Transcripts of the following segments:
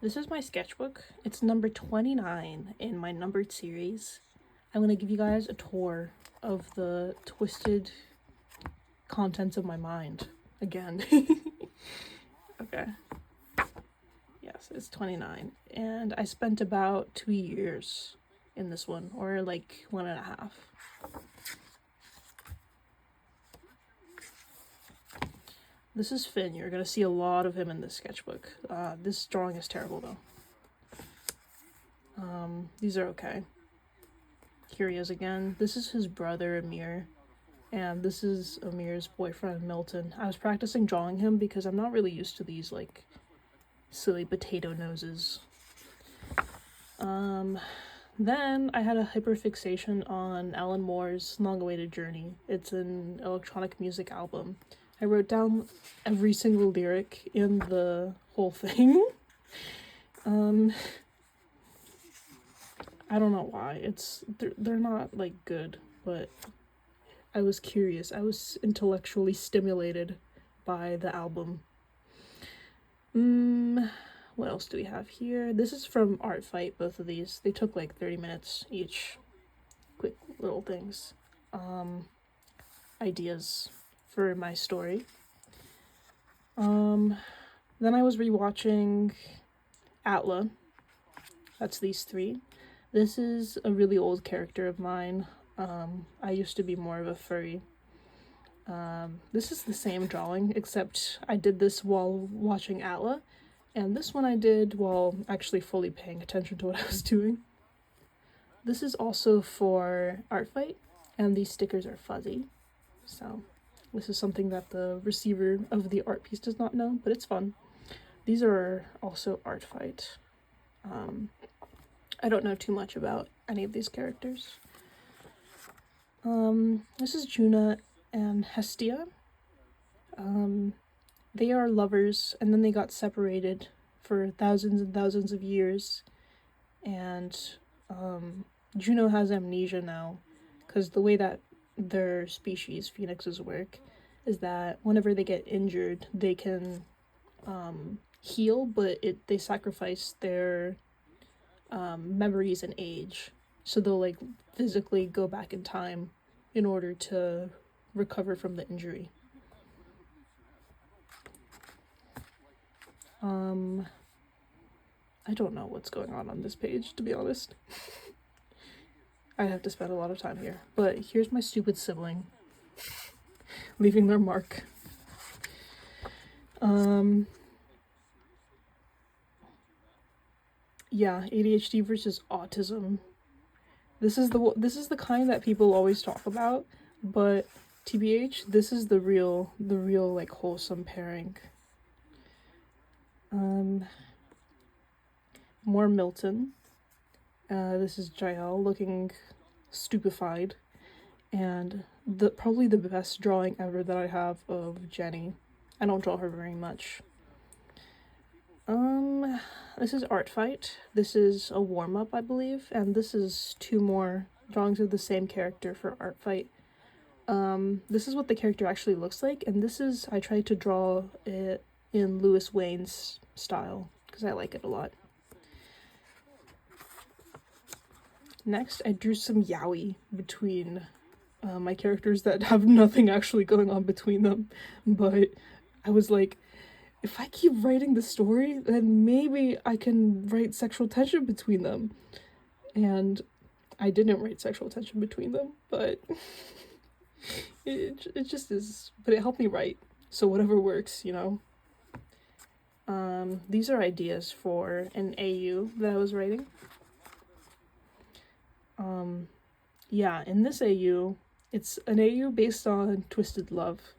This is my sketchbook. It's number 29 in my numbered series. I'm gonna give you guys a tour of the twisted contents of my mind again. Okay. Yes, it's 29. And I spent about 2 years in this one, or like 1.5. This is Finn. You're gonna see a lot of him in this sketchbook. This drawing is terrible though. These are okay. Here he is again. This is his brother Amir, and this is Amir's boyfriend Milton. I was practicing drawing him because I'm not really used to these like silly potato noses. Then I had a hyperfixation on Alan Moore's Long-Awaited Journey. It's an electronic music album. I wrote down every single lyric in the whole thing. I don't know why. They're not like good, but I was curious. I was intellectually stimulated by the album. What else do we have here? This is from Art Fight, both of these. They took like 30 minutes each. Quick little things. Ideas for my story. Then I was rewatching Atla. That's these three. This is a really old character of mine. I used to be more of a furry. This is the same drawing, except I did this while watching Atla, and this one I did while actually fully paying attention to what I was doing. This is also for Art Fight, and these stickers are fuzzy, so this is something that the receiver of the art piece does not know, but it's fun. These are also Art Fight. I don't know too much about any of these characters. This is Juna and Hestia. They are lovers, and then they got separated for thousands and thousands of years, and Juno has amnesia now, because the way that their species, phoenixes, work is that whenever they get injured, they can heal, but they sacrifice their memories and age, so they'll like physically go back in time in order to recover from the injury. I don't know what's going on this page, to be honest. I have to spend a lot of time here, but here's my stupid sibling leaving their mark. Yeah, ADHD versus autism. This is the kind that people always talk about, but TBH, this is the real like wholesome pairing. More Milton. This is Jael looking stupefied, and probably the best drawing ever that I have of Jenny. I don't draw her very much. This is Art Fight. This is a warm-up, I believe, and this is 2 more drawings of the same character for Art Fight. This is what the character actually looks like, and this is, I tried to draw it in Louis Wayne's style, because I like it a lot. Next, I drew some yaoi between my characters that have nothing actually going on between them, but I was like, if I keep writing the story, then maybe I can write sexual tension between them. And I didn't write sexual tension between them, but it just is. But it helped me write, so whatever works, you know. These are ideas for an AU that I was writing. Yeah, in this AU, it's an AU based on Twisted Love.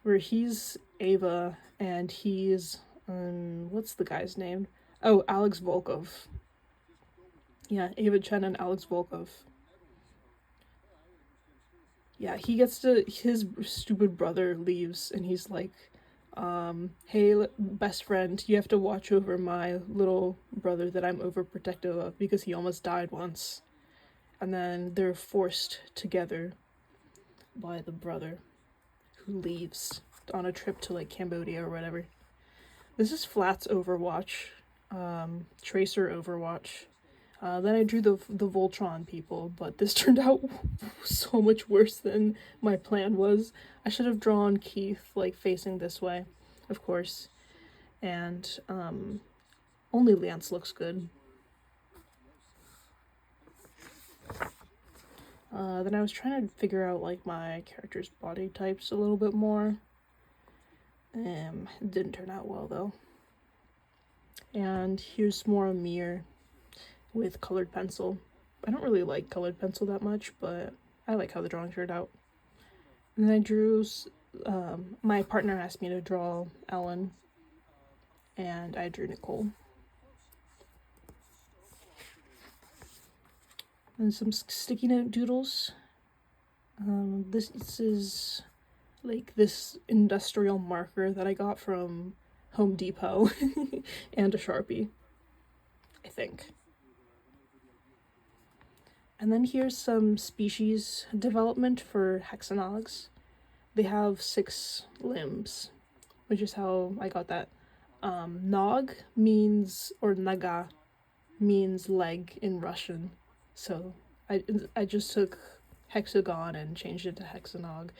Where he's Ava and he's what's the guy's name? Oh, Alex Volkov. Yeah, Ava Chen and Alex Volkov. Yeah, he gets to, his stupid brother leaves and he's like, hey, best friend, you have to watch over my little brother that I'm overprotective of because he almost died once. And then they're forced together by the brother who leaves on a trip to like Cambodia or whatever. This is Flat's Overwatch, Tracer Overwatch. Then I drew the Voltron people, but this turned out so much worse than my plan was. I should have drawn Keith, like, facing this way, of course. And, only Lance looks good. Then I was trying to figure out, like, my character's body types a little bit more. It didn't turn out well, though. And here's more Amir with colored pencil. I don't really like colored pencil that much, but I like how the drawing turned out. And then I drew, my partner asked me to draw Ellen, and I drew Nicole. And some sticky note doodles. This is like this industrial marker that I got from Home Depot and a Sharpie, I think. And then here's some species development for hexanogs. They have 6 limbs, which is how I got that. Nog means, or naga means leg in Russian. So I just took hexagon and changed it to hexanog.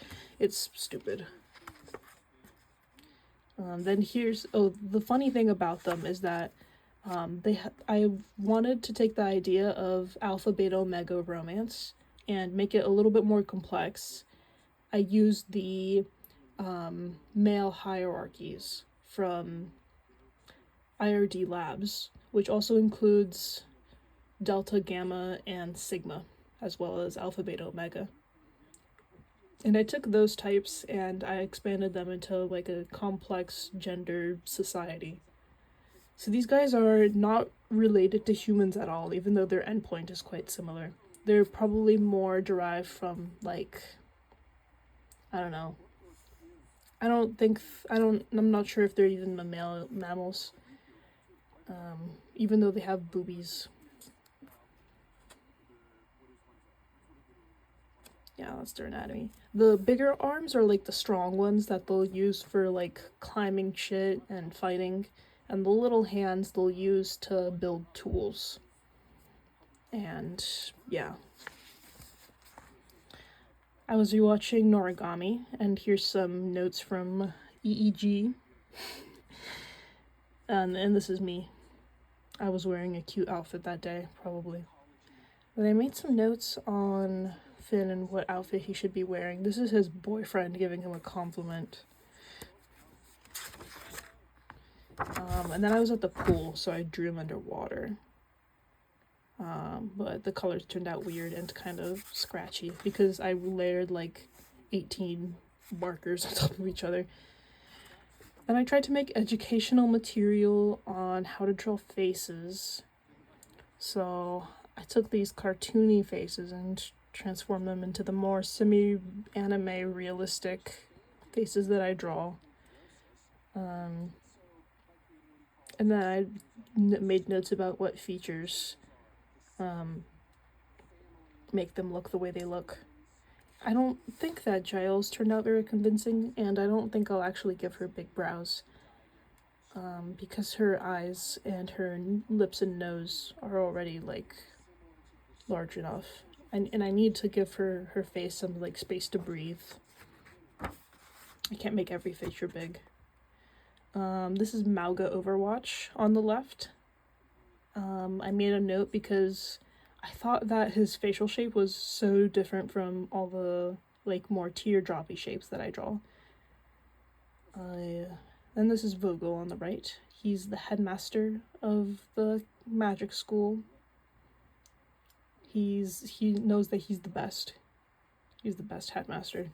It's stupid. Then here's, the funny thing about them is that I wanted to take the idea of alpha, beta, omega romance and make it a little bit more complex. I used the male hierarchies from IRD Labs, which also includes delta, gamma, and sigma, as well as alpha, beta, omega. And I took those types and I expanded them into like a complex gender society. So these guys are not related to humans at all, even though their endpoint is quite similar. They're probably more derived from, like, I don't know. I'm not sure if they're even mammals. Even though they have boobies. Yeah, that's their anatomy. The bigger arms are like the strong ones that they'll use for like climbing shit and fighting. And the little hands they'll use to build tools. And yeah. I was rewatching Noragami, and here's some notes from EEG. And this is me. I was wearing a cute outfit that day, probably. But I made some notes on Finn and what outfit he should be wearing. This is his boyfriend giving him a compliment. And then I was at the pool, so I drew him underwater. But the colors turned out weird and kind of scratchy because I layered like 18 markers on top of each other. And I tried to make educational material on how to draw faces. So I took these cartoony faces and transformed them into the more semi-anime realistic faces that I draw. And then I made notes about what features make them look the way they look. I don't think that Giles turned out very convincing, and I don't think I'll actually give her big brows. Because her eyes and her lips and nose are already, like, large enough. And I need to give her face some, like, space to breathe. I can't make every feature big. This is Mauga Overwatch on the left. I made a note because I thought that his facial shape was so different from all the, like, more teardroppy shapes that I draw. Then this is Vogel on the right. He's the headmaster of the magic school. He knows that he's the best. He's the best headmaster.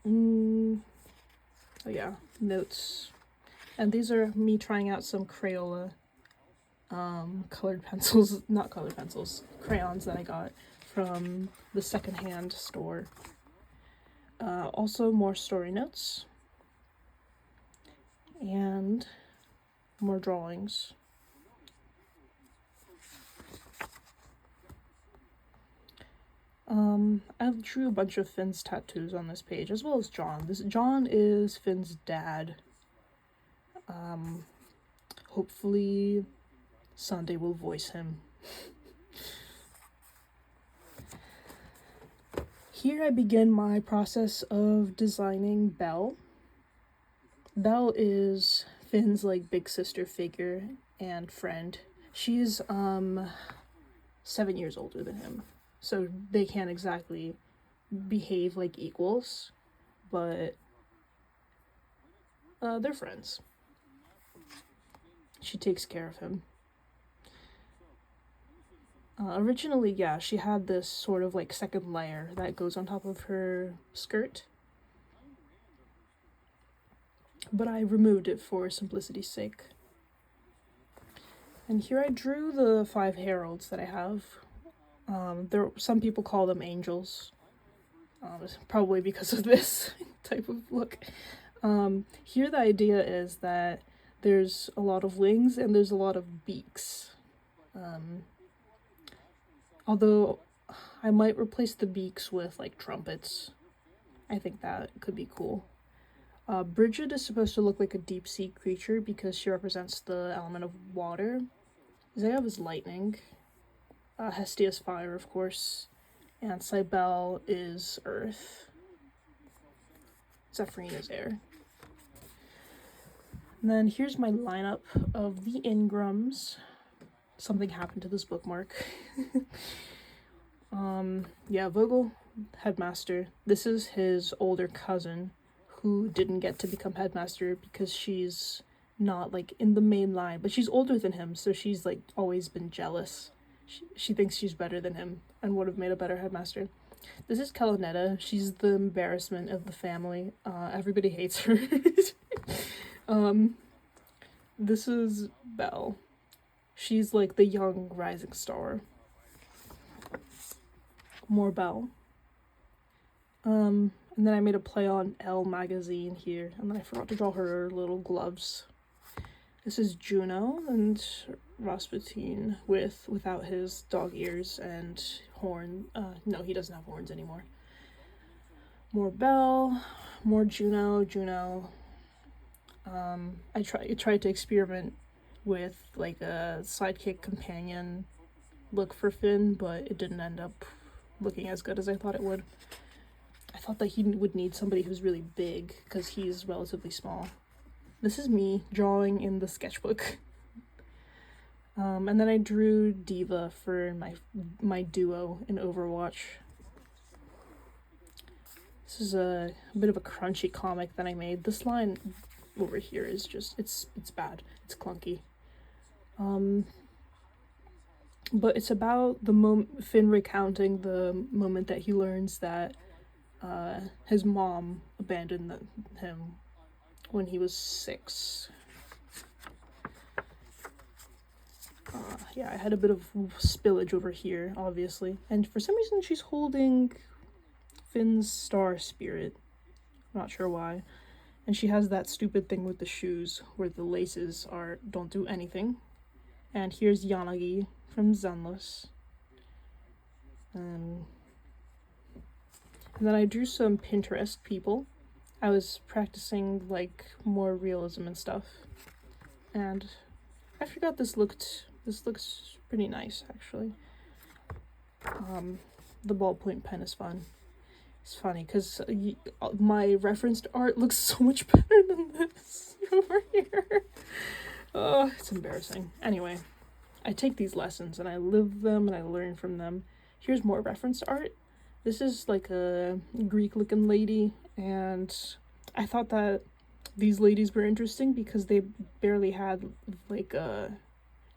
Oh yeah, notes. And these are me trying out some Crayola crayons that I got from the secondhand store. Also more story notes. And more drawings. I drew a bunch of Finn's tattoos on this page, as well as John. John is Finn's dad. Hopefully Sunday will voice him. Here I begin my process of designing Belle. Belle is Finn's like big sister figure and friend. She's 7 years older than him, so they can't exactly behave like equals, but they're friends. She takes care of him. Originally, yeah, she had this sort of like second layer that goes on top of her skirt, but I removed it for simplicity's sake. And here I drew the 5 heralds that I have. Some people call them angels, probably because of this type of look. Here the idea is that there's a lot of wings and there's a lot of beaks. Although I might replace the beaks with like trumpets. I think that could be cool. Bridget is supposed to look like a deep sea creature because she represents the element of water. Zayav is lightning. Hestia is fire, of course. And Cybele is earth. Zephyrin is air. And then here's my lineup of the Ingrams. Something happened to this bookmark. Yeah, Vogel, headmaster. This is his older cousin who didn't get to become headmaster because she's not like in the main line, but she's older than him, so she's like always been jealous. She thinks she's better than him and would have made a better headmaster. This is Calonetta. She's the embarrassment of the family. Everybody hates her. This is Belle. She's like the young rising star. More Belle. And then I made a play on Elle magazine here, and then I forgot to draw her little gloves. This is Juno and Rasputin without his dog ears and horn. No, he doesn't have horns anymore. More Belle, more Juno. I tried to experiment with like a sidekick companion look for Finn, but it didn't end up looking as good as I thought it would. I thought that he would need somebody who's really big because he's relatively small. This is me drawing in the sketchbook. And then I drew Diva for my duo in Overwatch. This is a bit of a crunchy comic that I made. This line over here is just, it's bad. It's clunky. But it's about the Finn recounting the moment that he learns that his mom abandoned him when he was 6. Yeah, I had a bit of spillage over here, obviously. And for some reason, she's holding Finn's star spirit. I'm not sure why. And she has that stupid thing with the shoes where the laces don't do anything. And here's Yanagi from Zenless. And then I drew some Pinterest people. I was practicing like more realism and stuff. And I forgot this looks pretty nice actually. The ballpoint pen is fun. It's funny because my referenced art looks so much better than this over here. Oh, it's embarrassing. Anyway, I take these lessons and I live them and I learn from them. Here's more referenced art. This is like a Greek-looking lady, and I thought that these ladies were interesting because they barely had like an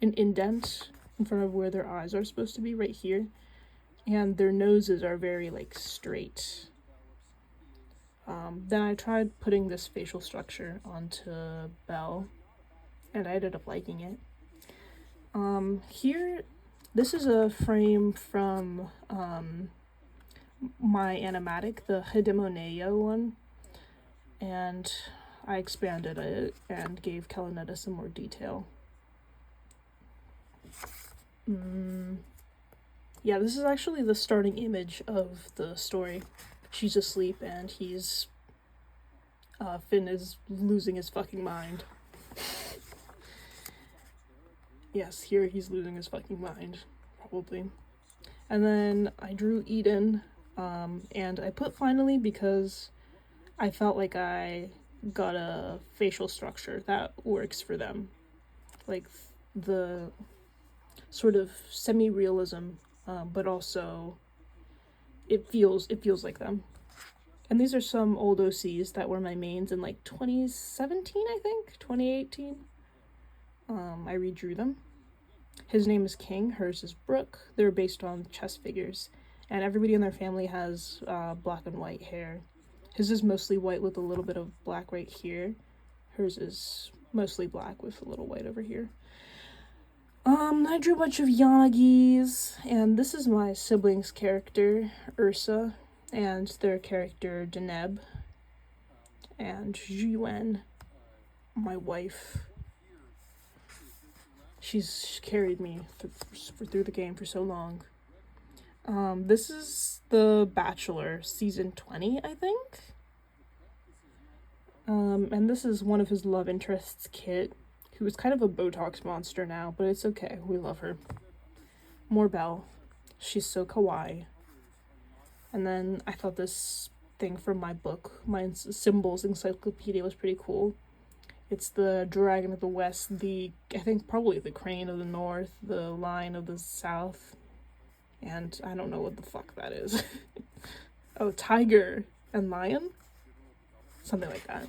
indent in front of where their eyes are supposed to be right here, and their noses are very like straight. Then I tried putting this facial structure onto Belle, and I ended up liking it. Here, this is a frame from my animatic, the Hidemoneyo one, and I expanded it and gave Calonetta some more detail. Yeah, this is actually the starting image of the story. She's asleep and Finn is losing his fucking mind. Yes, here he's losing his fucking mind, probably. And then I drew Eden, and I put finally because I felt like I got a facial structure that works for them. Like the sort of semi-realism, but also it feels like them. And these are some old OCs that were my mains in like 2017, I think, 2018. I redrew them. His name is King, hers is Brooke. They're based on chess figures, and everybody in their family has black and white hair. His is mostly white with a little bit of black right here. Hers is mostly black with a little white over here. I drew a bunch of Yanagis, and this is my siblings' character, Ursa, and their character, Deneb, and Zhiyuan, my wife. She's carried me through the game for so long. This is The Bachelor, season 20, I think. And this is one of his love interests, Kit, who is kind of a Botox monster now, but it's okay, we love her. More Belle. She's so kawaii. And then I thought this thing from my book, my symbols encyclopedia, was pretty cool. It's the dragon of the west, I think probably the crane of the north, the lion of the south, and I don't know what the fuck that is. Oh, tiger and lion? Something like that.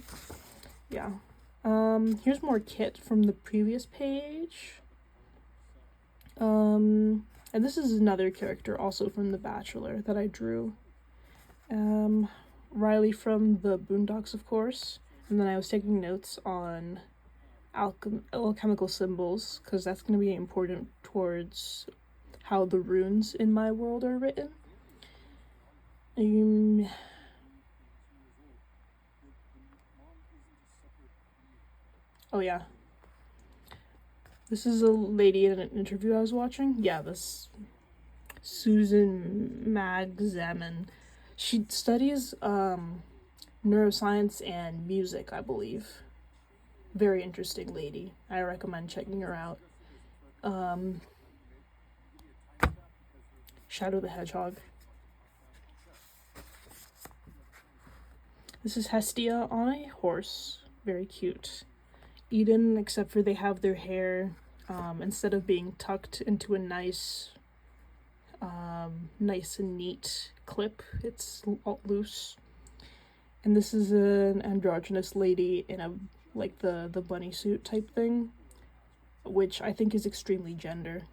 Yeah. Here's more Kit from the previous page. And this is another character also from The Bachelor that I drew. Riley from the Boondocks, of course. And then I was taking notes on alchemical symbols, because that's going to be important towards how the runes in my world are written. Oh yeah. This is a lady in an interview I was watching. Yeah, this Susan Magzaman. She studies neuroscience and music, I believe. Very interesting lady. I recommend checking her out. Shadow the Hedgehog. This is Hestia on a horse. Very cute. Eden, except for they have their hair, instead of being tucked into a nice and neat clip, it's loose. And this is an androgynous lady in a like the bunny suit type thing, which I think is extremely gender.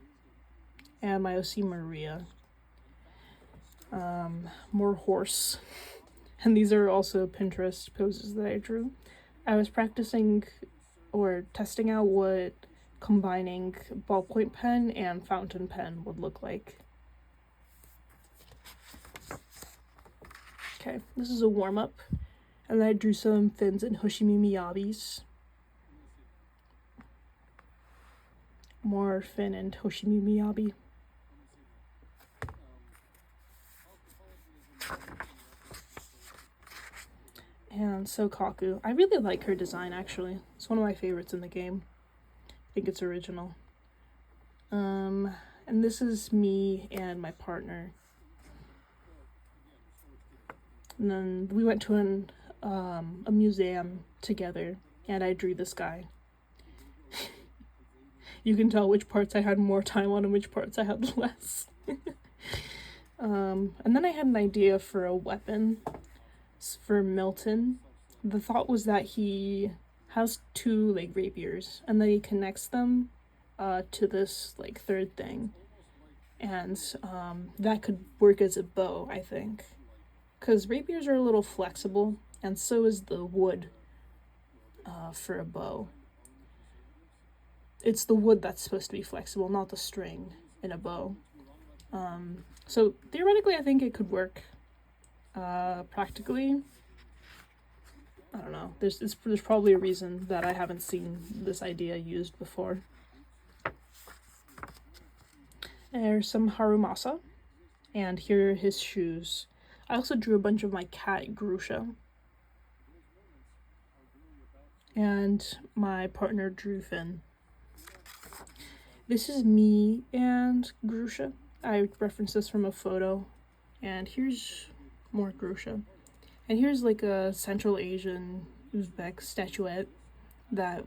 And my OC Maria. More horse. And these are also Pinterest poses that I drew. I was practicing or testing out what combining ballpoint pen and fountain pen would look like. Okay, this is a warm-up. And then I drew some fins and Hoshimi Miyabis. More fin and Hoshimi Miyabi. And Sokaku. I really like her design, actually. It's one of my favorites in the game. I think it's original. And this is me and my partner. And then we went to a museum together, and I drew this guy. You can tell which parts I had more time on and which parts I had less. And then I had an idea for a weapon for Milton. The thought was that he has two like rapiers, and then he connects them to this like third thing, and that could work as a bow, I think, because rapiers are a little flexible, and so is the wood for a bow. It's the wood that's supposed to be flexible, not the string in a bow. So theoretically, I think it could work. Practically, I don't know. There's probably a reason that I haven't seen this idea used before. There's some Harumasa, and here are his shoes. I also drew a bunch of my cat Grusha. and my partner drew Finn. This is me and Grusha. I referenced this from a photo, and here's more Grusha. And here's like a Central Asian Uzbek statuette that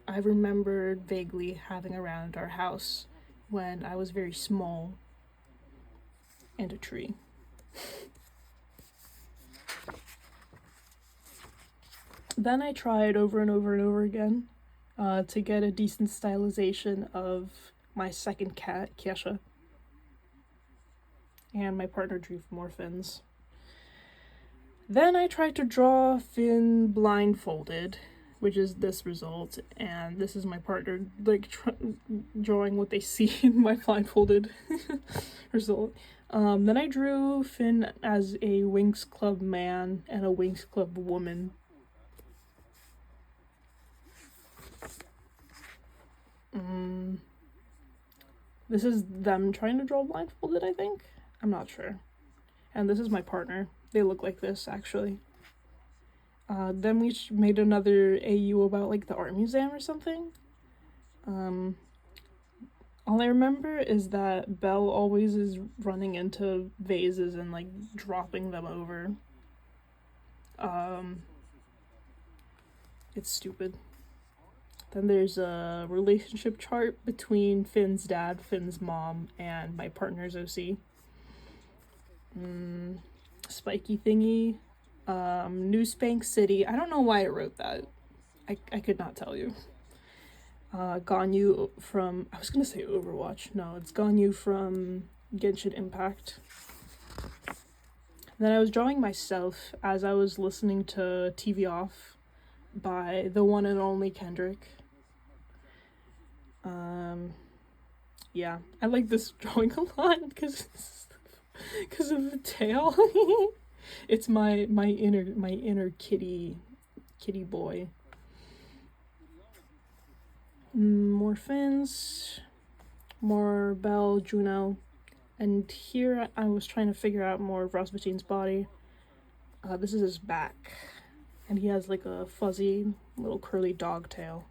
I remembered vaguely having around our house when I was very small, and a tree. Then I tried over and over and over again to get a decent stylization of my second cat, Kesha. And my partner drew more Finns. Then I tried to draw Finn blindfolded, which is this result, and this is my partner like drawing what they see in my blindfolded result. Then I drew Finn as a Winx Club man and a Winx Club woman. This is them trying to draw blindfolded, I think. I'm not sure. And this is my partner. They look like this, actually. Then we made another AU about, like, the art museum or something. All I remember is that Belle always is running into vases and, like, dropping them over. It's stupid. Then there's a relationship chart between Finn's dad, Finn's mom, and my partner's OC. Spiky thingy. New Spank City. I don't know why I wrote that. I could not tell you. Ganyu from... I was gonna say Overwatch. No, it's Ganyu from Genshin Impact. Then I was drawing myself as I was listening to TV Off by the one and only Kendrick. Yeah, I like this drawing a lot because of the tail. It's my inner kitty boy. More Finns, more Belle, Juno, and here I was trying to figure out more of Rasputin's body. This is his back, and he has like a fuzzy little curly dog tail,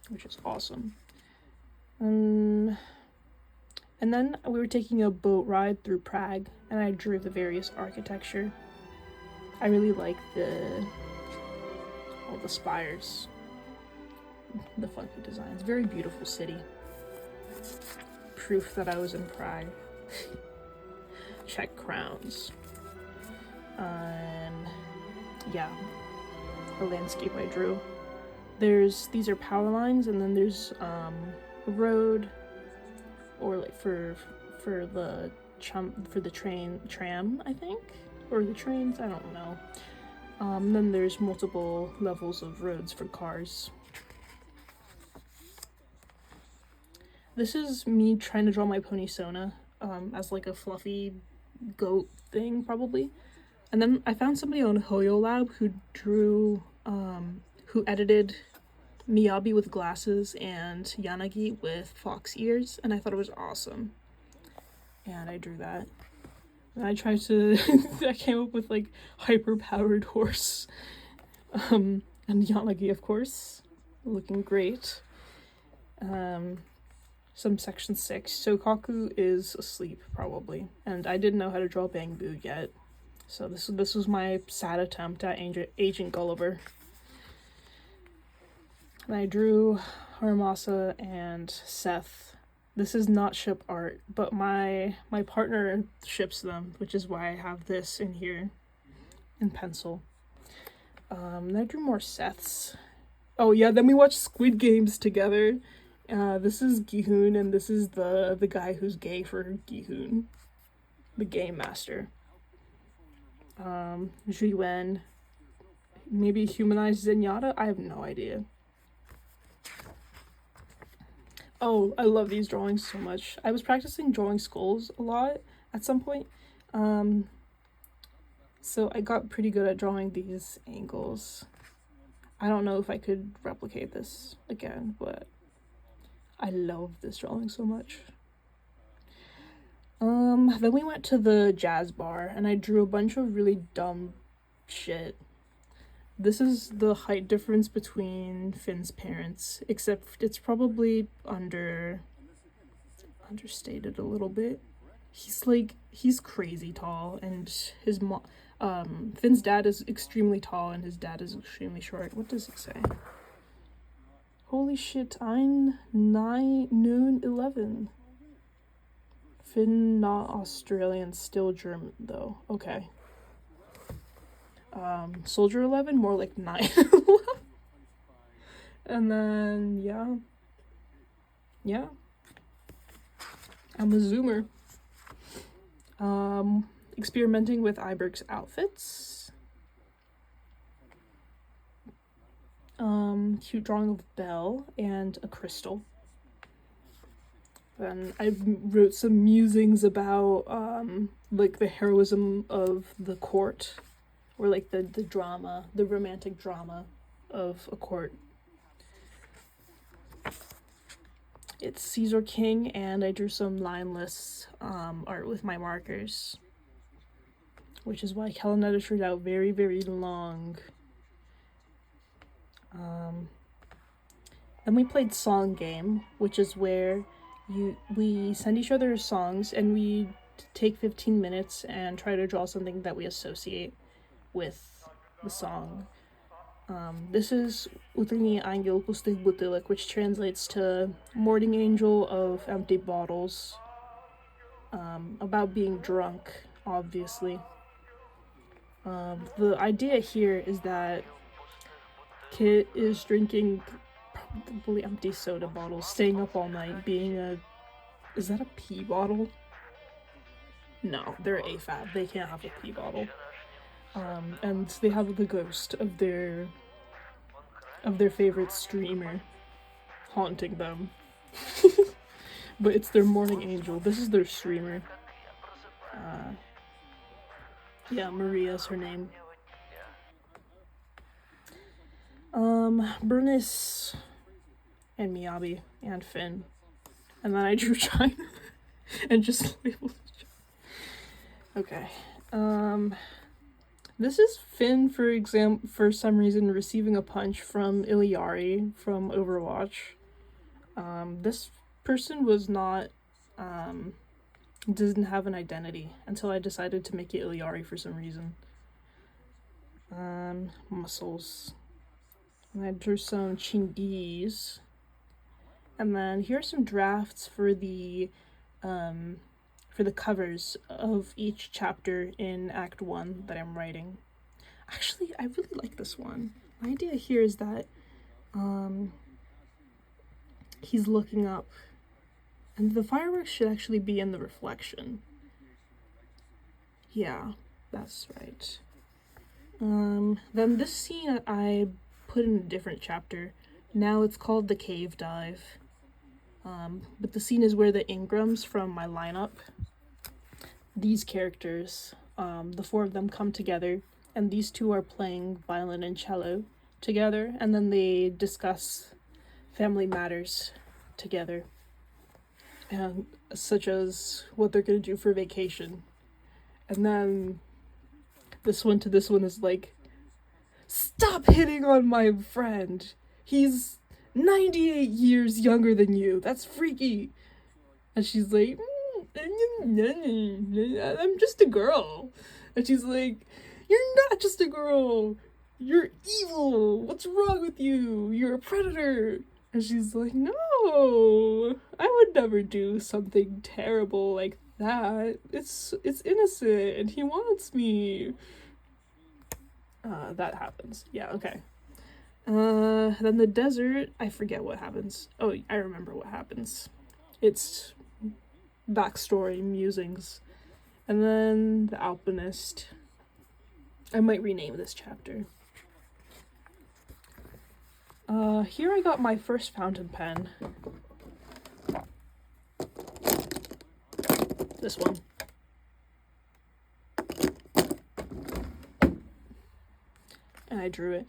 which is awesome. And then we were taking a boat ride through Prague, and I drew the various architecture. I really like all the spires, the funky designs. Very beautiful city. Proof that I was in Prague. Czech crowns. Yeah, a landscape I drew. These are power lines, and then there's a road, or like for the tram, I think, or the trains, I don't know. Then there's multiple levels of roads for cars. This is me trying to draw my pony Sona as like a fluffy goat thing, probably. And then I found somebody on HoYoLab who drew, who edited Miyabi with glasses and Yanagi with fox ears, and I thought it was awesome. And I drew that. And I tried to, I came up with like hyper-powered horse. And Yanagi, of course, looking great. Some section 6. Sokaku is asleep, probably. And I didn't know how to draw Bangbu yet. So this was my sad attempt at Agent Gulliver. And I drew Haramasa and Seth. This is not ship art, but my partner ships them, which is why I have this in here in pencil. Then I drew more Seths. Oh yeah, then we watched Squid Games together. This is Gi-hoon, and this is the guy who's gay for Gi-hoon, the game master. Ji-wen, maybe humanized Zenyatta? I have no idea. Oh, I love these drawings so much. I was practicing drawing skulls a lot at some point. So I got pretty good at drawing these angles. I don't know if I could replicate this again, but I love this drawing so much. Then we went to the jazz bar, and I drew a bunch of really dumb shit. This is the height difference between Finn's parents, except it's probably understated a little bit. He's crazy tall, and Finn's dad is extremely tall, and his dad is extremely short. What does it say? Holy shit, I'm 9, noon, 11. Finn, not Australian, still German, though. Okay. Soldier 11, more like 9. And then, yeah. I'm a zoomer. Experimenting with Iberg's outfits. Cute drawing of Belle and a crystal. And I wrote some musings about, like, the heroism of the court. Or, like, the drama, the romantic drama of a court. It's Caesar King, and I drew some lineless art with my markers. Which is why Kellanetta turned out very, very long. Then we played Song Game, which is where we send each other songs, and we take 15 minutes and try to draw something that we associate with the song. This is Utrní anděl pustých butylek, which translates to Morning Angel of Empty Bottles. About being drunk, obviously. The idea here is that Kit is drinking probably empty soda bottles, staying up all night, is that a pee bottle? No, they're AFAB, they can't have a pee bottle. And they have the ghost of their favorite streamer haunting them. But it's their morning angel. This is their streamer. Yeah, Maria's her name. Bernice and Miyabi and Finn. And then I drew China and just labeled it. Okay. This is Finn, for some reason receiving a punch from Iliari from Overwatch. This person was not, didn't have an identity until I decided to make it Iliari for some reason. Muscles. And I drew some Chinese. And then here are some drafts for the covers of each chapter in Act 1 that I'm writing. Actually, I really like this one. My idea here is that he's looking up, and the fireworks should actually be in the reflection. Yeah, that's right. Then this scene I put in a different chapter. Now it's called The Cave Dive. But the scene is where the Ingrams from my lineup, these characters, the four of them come together, and these two are playing violin and cello together, and then they discuss family matters together, and such as what they're gonna do for vacation. And then this one to this one is like, stop hitting on my friend, he's 98 years younger than you, that's freaky. And she's like, I'm just a girl. And she's like, you're not just a girl, you're evil, what's wrong with you, you're a predator. And she's like, no, I would never do something terrible like that, it's innocent and he wants me. That happens. Yeah, okay. Then the desert, I forget what happens. Oh, I remember what happens. It's backstory, musings. And then the alpinist. I might rename this chapter. Here I got my first fountain pen. This one. And I drew it.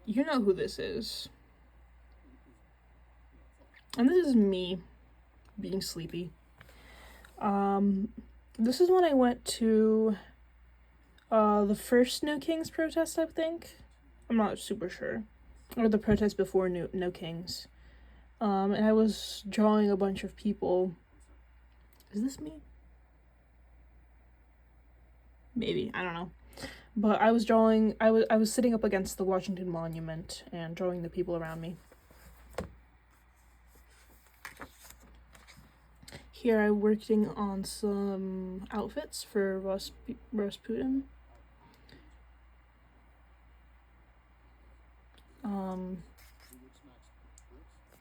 You know who this is. And this is me being sleepy. This is when I went to the first No Kings protest, I think. I'm not super sure. Or the protest before No Kings. And I was drawing a bunch of people. Is this me? Maybe, I don't know. But I was drawing, I was sitting up against the Washington Monument and drawing the people around me. Here I'm working on some outfits for Rasputin.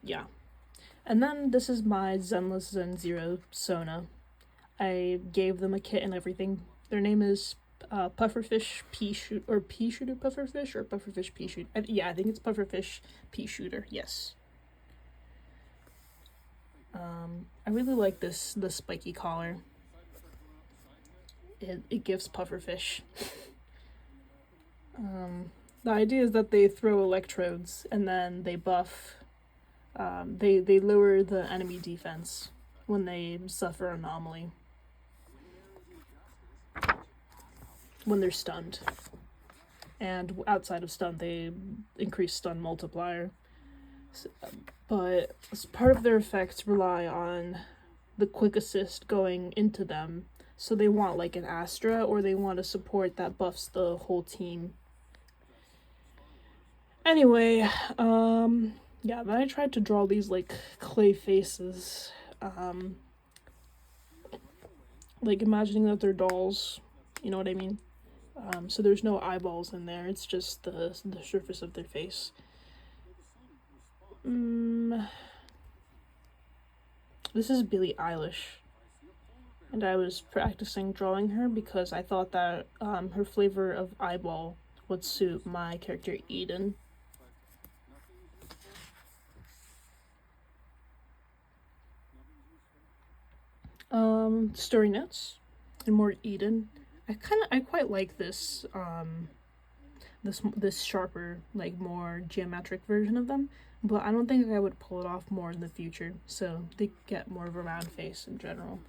Yeah. And then this is my Zenless Zen Zero Sona. I gave them a kit and everything. Their name is Pufferfish Pea Shooter, or Pea Shooter Pufferfish, or Pufferfish Pea Shooter. Yeah, I think it's Pufferfish Pea Shooter, yes. I really like the spiky collar. It gives pufferfish. The idea is that they throw electrodes and then they buff. They lower the enemy defense when they suffer anomaly. When they're stunned. And outside of stun, they increase stun multiplier. But as part of their effects rely on the quick assist going into them. So they want like an Astra, or they want a support that buffs the whole team. Anyway, yeah, then I tried to draw these like clay faces. Like imagining that they're dolls. You know what I mean? So there's no eyeballs in there, it's just the surface of their face. This is Billie Eilish, and I was practicing drawing her because I thought that her flavor of eyeball would suit my character Eden. Story notes and more Eden. I quite like this this sharper, like more geometric version of them, but I don't think I would pull it off more in the future, so they get more of a round face in general.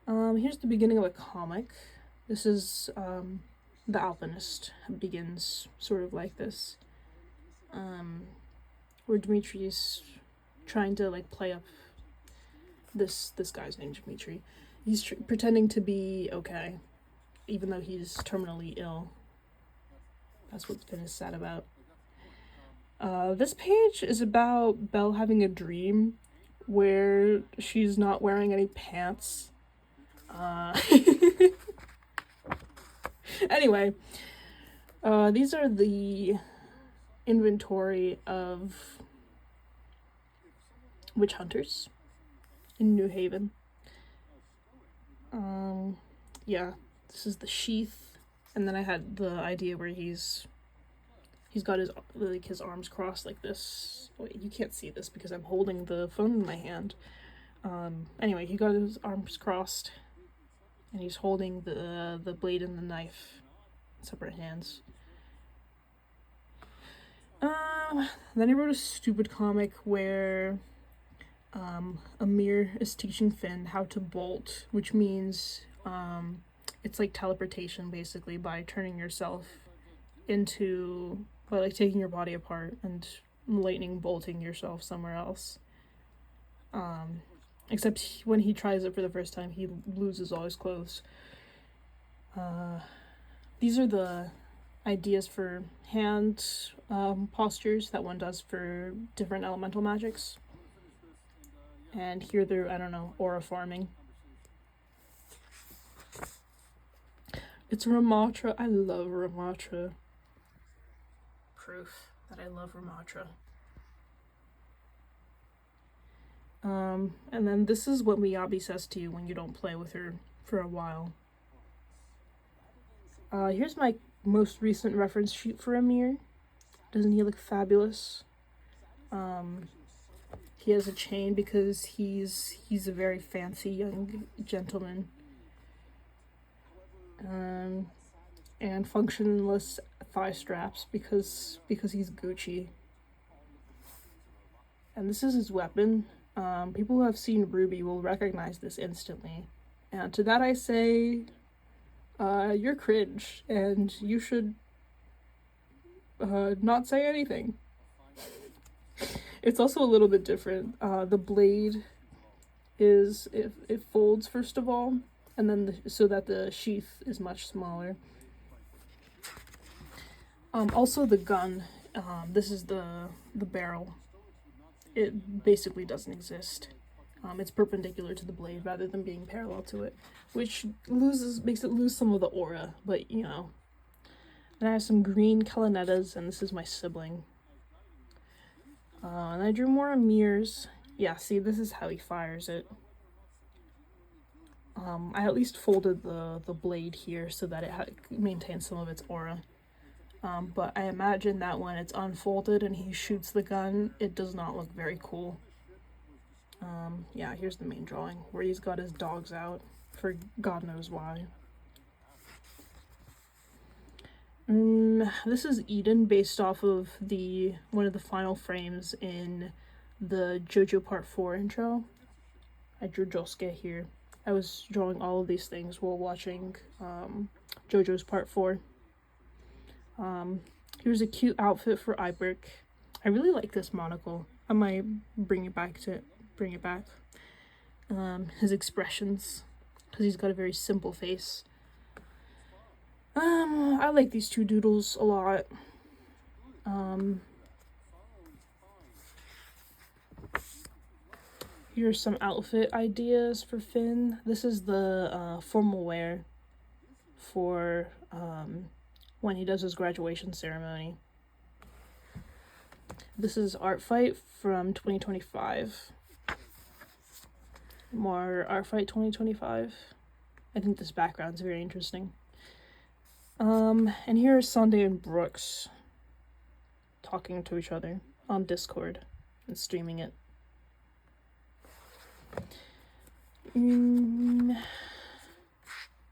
Here's the beginning of a comic. This is The Alpinist. It begins sort of like this, where Dimitri's trying to like play up this guy's name, Dimitri. He's pretending to be okay, even though he's terminally ill. That's what Finn is sad about. This page is about Belle having a dream where she's not wearing any pants. Anyway, these are the inventory of witch hunters in New Haven. Yeah, this is the sheath, and then I had the idea where he's got his arms crossed like this. Wait, you can't see this because I'm holding the phone in my hand. Anyway, he got his arms crossed, and he's holding the blade and the knife in separate hands. Then he wrote a stupid comic where Amir is teaching Finn how to bolt, which means it's like teleportation basically, by turning yourself into, by like taking your body apart and lightning bolting yourself somewhere else. Except when he tries it for the first time, he loses all his clothes. These are the ideas for hand postures that one does for different elemental magics. And here they're, I don't know, aura farming. It's Ramatra. I love Ramatra. Proof that I love Ramatra. And then this is what Miyabi says to you when you don't play with her for a while. Here's my most recent reference sheet for Amir. Doesn't he look fabulous? He has a chain because he's a very fancy young gentleman. And functionless thigh straps because he's Gucci. And this is his weapon. People who have seen Ruby will recognize this instantly. And to that I say, you're cringe, and you should not say anything. It's also a little bit different. The blade is, it folds first of all, and then so that the sheath is much smaller. Also the gun, this is the barrel. It basically doesn't exist. It's perpendicular to the blade rather than being parallel to it, which makes it lose some of the aura, but you know. And I have some green Calanettas, and this is my sibling. And I drew more Amir's. Yeah, see, this is how he fires it. I at least folded the blade here so that it maintains some of its aura. But I imagine that when it's unfolded and he shoots the gun, it does not look very cool. Yeah, here's the main drawing, where he's got his dogs out, for God knows why. This is Eden, based off of one of the final frames in the JoJo Part 4 intro. I drew Josuke here. I was drawing all of these things while watching JoJo's Part 4. Here's a cute outfit for Iberic. I really like this monocle. I might bring it back. His expressions, because he's got a very simple face. I like these two doodles a lot. Here's some outfit ideas for Finn. This is the formal wear for when he does his graduation ceremony. This is Art Fight from 2025. More Art Fight 2025. I think this background's very interesting. And here are Sunday and Brooks talking to each other on Discord and streaming it.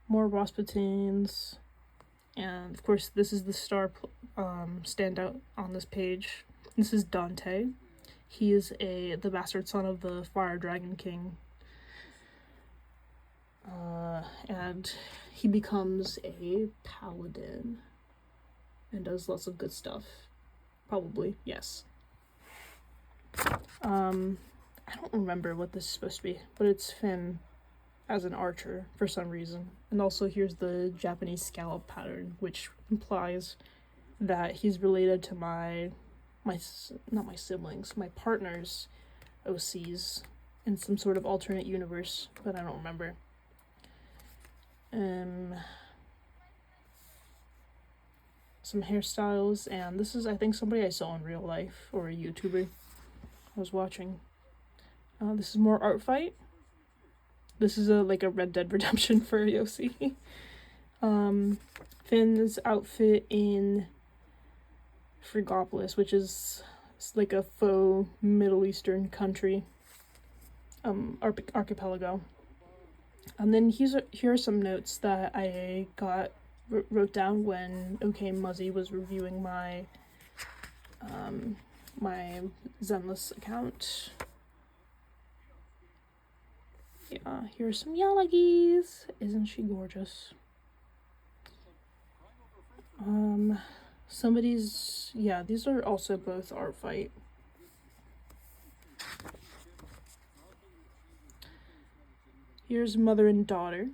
More Rasputin's. And of course, this is the star standout on this page. This is Dante. He is the bastard son of the Fire Dragon King. And he becomes a paladin and does lots of good stuff. Probably, yes. I don't remember what this is supposed to be, but it's Finn as an archer for some reason. And also here's the Japanese scallop pattern, which implies that he's related to not my siblings, my partner's OCs in some sort of alternate universe, but I don't remember. Some hairstyles, and this is, I think, somebody I saw in real life, or a YouTuber I was watching. This is more Art Fight. This is like a Red Dead Redemption for Yossi. Finn's outfit in Frigopolis, which is like a faux Middle Eastern country, archipelago. And then here are some notes that I wrote down when OK Muzzy was reviewing my my Zenless account. Yeah, here are some Yanagis. Isn't she gorgeous? These are also both Art Fight. Here's mother and daughter.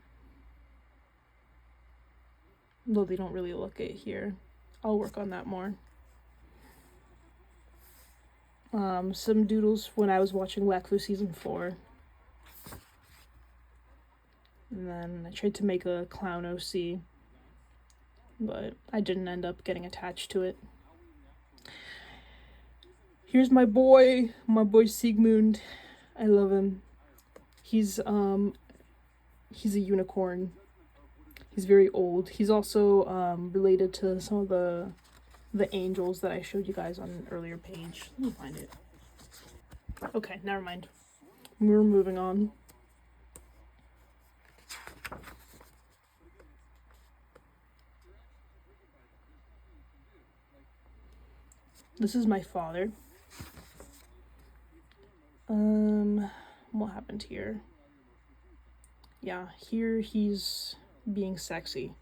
Though they don't really look it here. I'll work on that more. Some doodles when I was watching Wakfu Season 4. And then I tried to make a clown OC, but I didn't end up getting attached to it. Here's my boy Sigmund. I love him. He's a unicorn. He's very old. He's also related to some of the angels that I showed you guys on an earlier page. Let me find it. Okay, never mind. We're moving on. This is my father. What happened here? Yeah, here he's being sexy.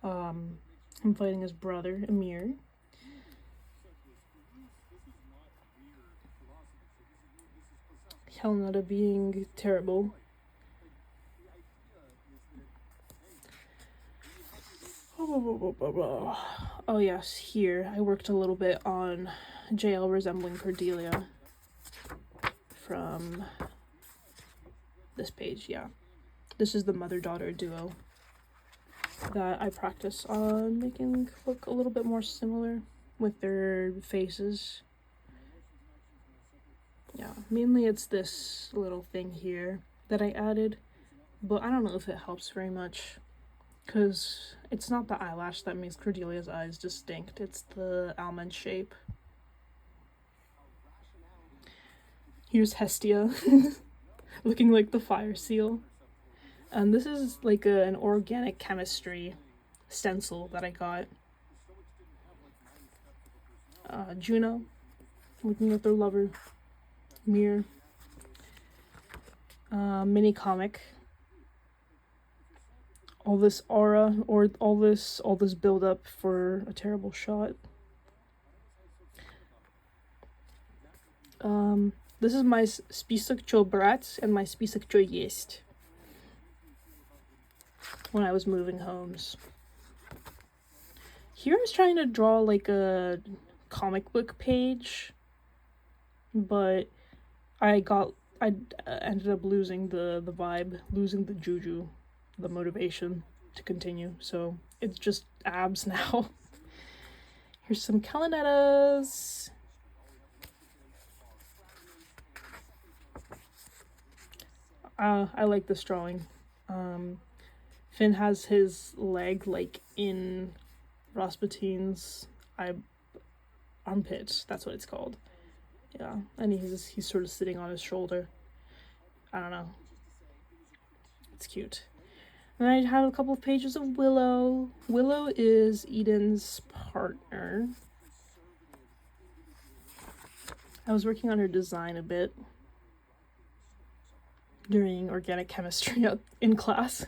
him fighting his brother, Amir. Helena being terrible. Oh yes, here I worked a little bit on JL resembling Cordelia from this page, yeah. This is the mother-daughter duo that I practice on making look a little bit more similar with their faces. Yeah, mainly it's this little thing here that I added, but I don't know if it helps very much, because it's not the eyelash that makes Cordelia's eyes distinct, it's the almond shape. Here's Hestia, looking like the fire seal. And this is like an organic chemistry stencil that I got. Juno, looking at their lover, Mir. Mini comic. All this aura, or all this build up for a terrible shot. This is my spisek cho brać and my spisek cho jest when I was moving homes. Here I was trying to draw like a comic book page, but I ended up losing the vibe, losing the juju, the motivation to continue, so it's just abs now. Here's some Calinettas. I like this drawing. Finn has his leg like in Rasputin's armpit, that's what it's called. Yeah, and he's sort of sitting on his shoulder. I don't know. It's cute. Then I have a couple of pages of Willow. Willow is Eden's partner. I was working on her design a bit during organic chemistry in class.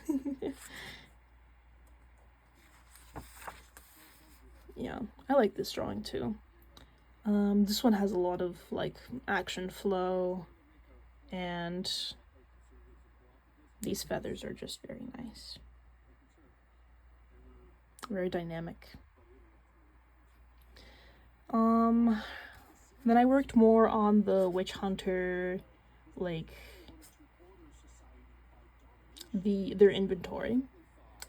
Yeah, I like this drawing too. This one has a lot of like action flow, and these feathers are just very nice. Very dynamic. Then I worked more on the witch hunter, like their inventory.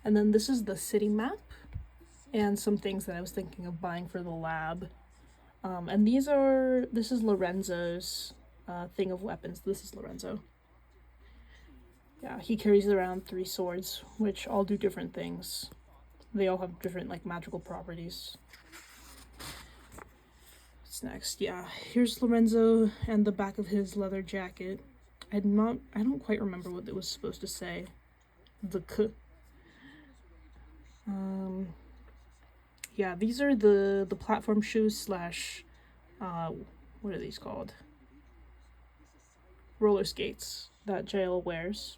And then this is the city map and some things that I was thinking of buying for the lab. And this is Lorenzo's thing of weapons. This is Lorenzo. Yeah, he carries around 3 swords, which all do different things. They all have different like magical properties. What's next? Yeah, here's Lorenzo and the back of his leather jacket. I don't quite remember what it was supposed to say. The k. Yeah, these are the platform shoes slash what are these called? Roller skates that JL wears.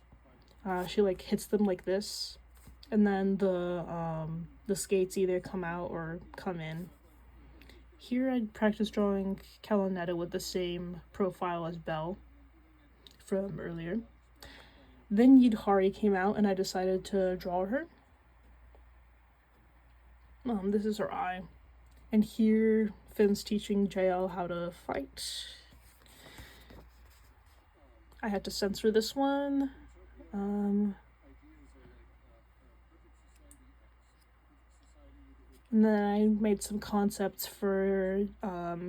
She like hits them like this, and then the skates either come out or come in. Here I practice drawing Calinetta with the same profile as Belle from earlier. Then Yidhari came out and I decided to draw her. This is her eye. And here Finn's teaching JL how to fight. I had to censor this one. And then I made some concepts for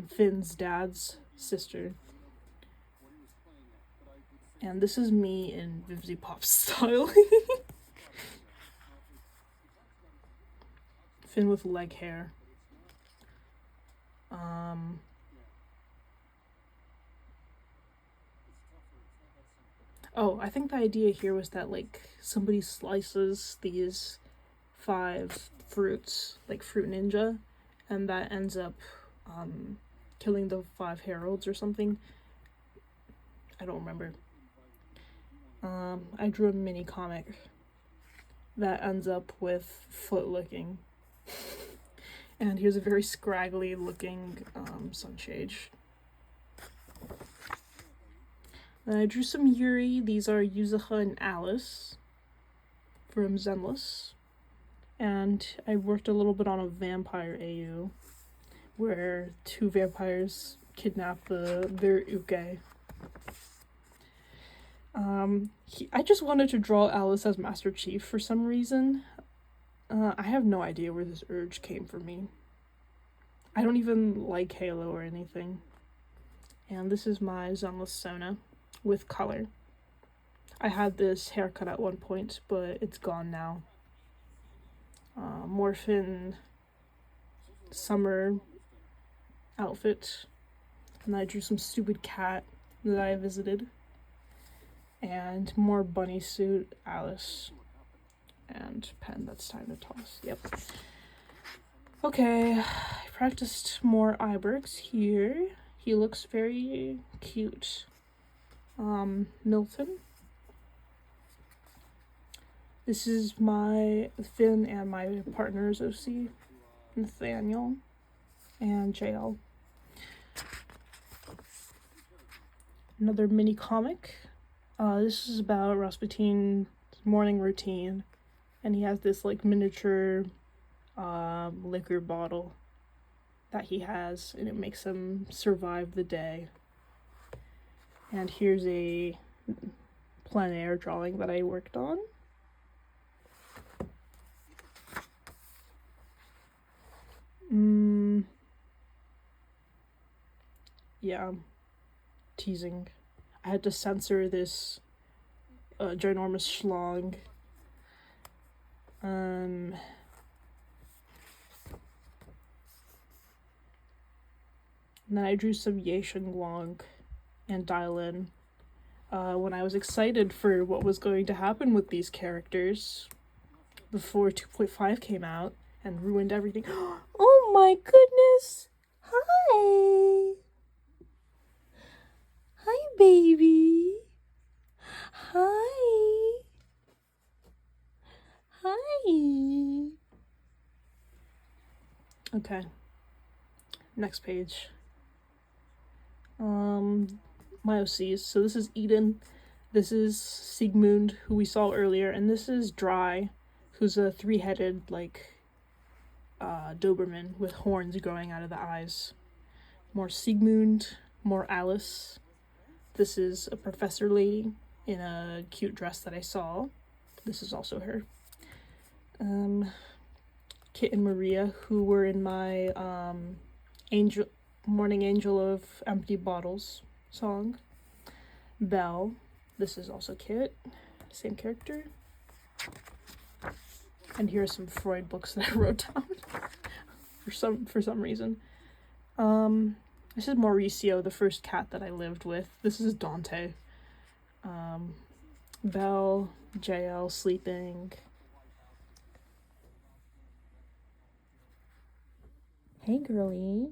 Finn's dad's sister. And this is me in Vivzy Pop style. Finn with leg hair. Oh, I think the idea here was that like somebody slices these 5 fruits, like Fruit Ninja, and that ends up killing the 5 heralds or something. I don't remember. I drew a mini comic that ends up with foot licking. And here's a very scraggly looking sunshade. Then I drew some Yuri. These are Yuzuha and Alice from Zenless. And I worked a little bit on a vampire AU where two vampires kidnap their uke. I just wanted to draw Alice as Master Chief for some reason. I have no idea where this urge came from me. I don't even like Halo or anything. And this is my Zenless Sona with color. I had this haircut at one point, but it's gone now. Morphin summer outfit. And I drew some stupid cat that I visited. And more bunny suit, Alice. And pen that's time to toss. Yep. Okay, I practiced more Ibergs here. He looks very cute. Milton. This is my Finn and my partner's OC, Nathaniel and JL. Another mini comic. This is about Rasputin's morning routine, and he has this like miniature liquor bottle that he has, and it makes him survive the day. And here's a plein air drawing that I worked on. Yeah, teasing. I had to censor this ginormous schlong. And then I drew some Ye Shen Guang and Dial In when I was excited for what was going to happen with these characters before 2.5 came out and ruined everything. Oh my goodness! Hi! Hi, baby! Hi! Hi! Okay. Next page. My OCs. So this is Eden. This is Sigmund, who we saw earlier, and this is Dry, who's a three-headed, like, Doberman with horns growing out of the eyes. More Sigmund, more Alice. This is a professor lady in a cute dress that I saw. This is also her. Kit and Maria, who were in my Morning Angel of Empty Bottles song. Belle. This is also Kit. Same character. And here are some Freud books that I wrote down for some reason. This is Mauricio, the first cat that I lived with. This is Dante. Belle, JL sleeping. Hey, girly.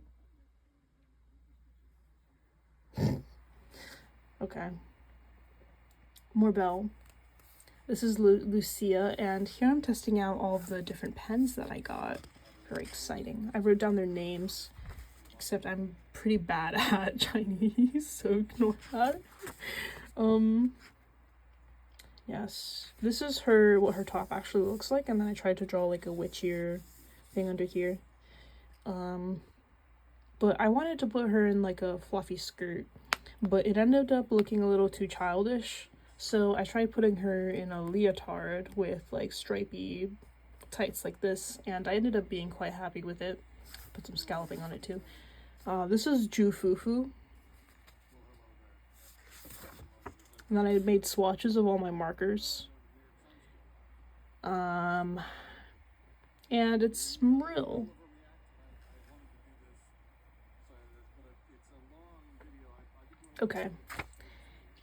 Okay. More Belle. This is Lucia, and here I'm testing out all of the different pens that I got. Very exciting. I wrote down their names, except I'm pretty bad at Chinese, so ignore that. Yes. This is what her top actually looks like, and then I tried to draw like a witch ear thing under here. But I wanted to put her in like a fluffy skirt, but it ended up looking a little too childish, so I tried putting her in a leotard with like stripy tights like this, and I ended up being quite happy with it. Put some scalloping on it too. This is Ju Fufu. And then I made swatches of all my markers. And it's Mril. Okay.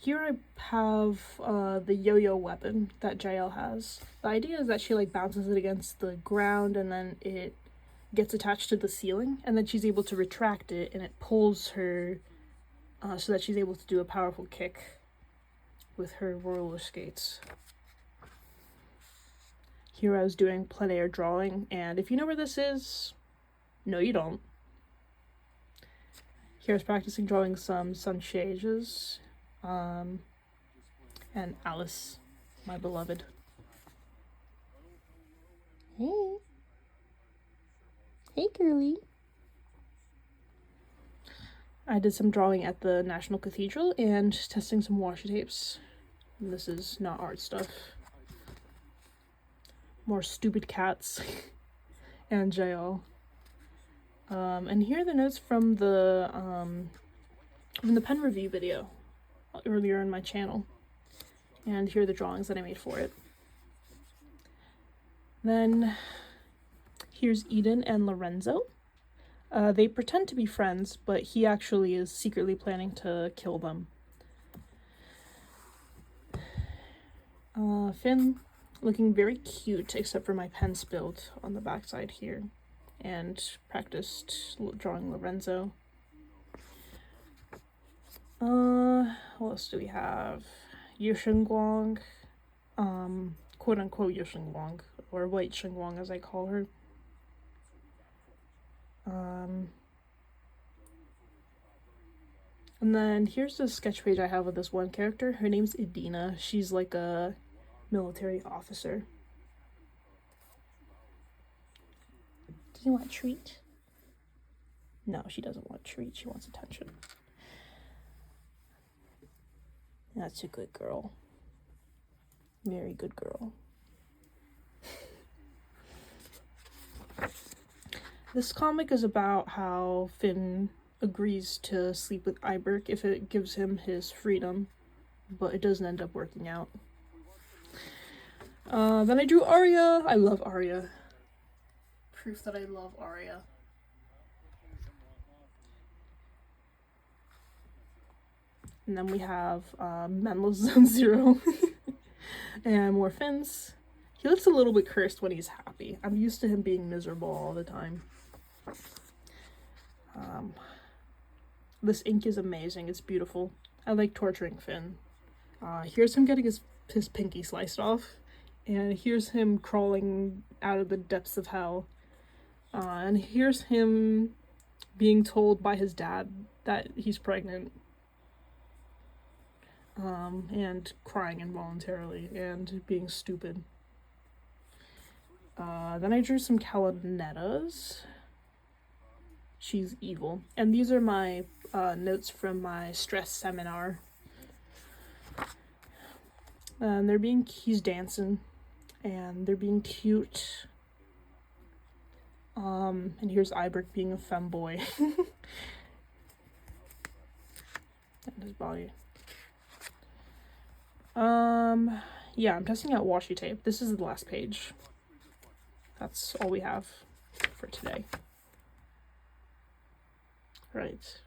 Here I have the yo-yo weapon that JL has. The idea is that she like bounces it against the ground and then it gets attached to the ceiling, and then she's able to retract it and it pulls her so that she's able to do a powerful kick with her roller skates. Here I was doing plein air drawing, and if you know where this is, no you don't. Here I was practicing drawing some sunshades, and Alice, my beloved. Hey. Hey, girly. I did some drawing at the National Cathedral and testing some washi tapes. And this is not art stuff. More stupid cats and jail. And here are the notes from the pen review video earlier in my channel. And here are the drawings that I made for it. Then here's Eden and Lorenzo. They pretend to be friends, but he actually is secretly planning to kill them. Finn looking very cute, except for my pen spilled on the backside here. And practiced drawing Lorenzo. What else do we have? Yusheng quote-unquote Yusheng, or White Shengwang as I call her. And then here's the sketch page I have of this one character. Her name's Idina. She's like a military officer. Does he want a treat? No, she doesn't want a treat. She wants attention. That's a good girl. Very good girl. This comic is about how Finn agrees to sleep with Iberk if it gives him his freedom, but it doesn't end up working out. Then I drew Arya. I love Arya. Proof that I love Arya. And then we have Menless Zone Zero and more Finns. He looks a little bit cursed when he's happy. I'm used to him being miserable all the time. This ink is amazing. It's beautiful. I like torturing Finn. Here's him getting his pinky sliced off. And here's him crawling out of the depths of hell. And here's him being told by his dad that he's pregnant. And crying involuntarily and being stupid. Then I drew some Calinettas. She's evil. And these are my notes from my stress seminar. And he's dancing. And they're being cute. And here's Iberk being a femboy. And his body. Yeah, I'm testing out washi tape. This is the last page. That's all we have for today. Right.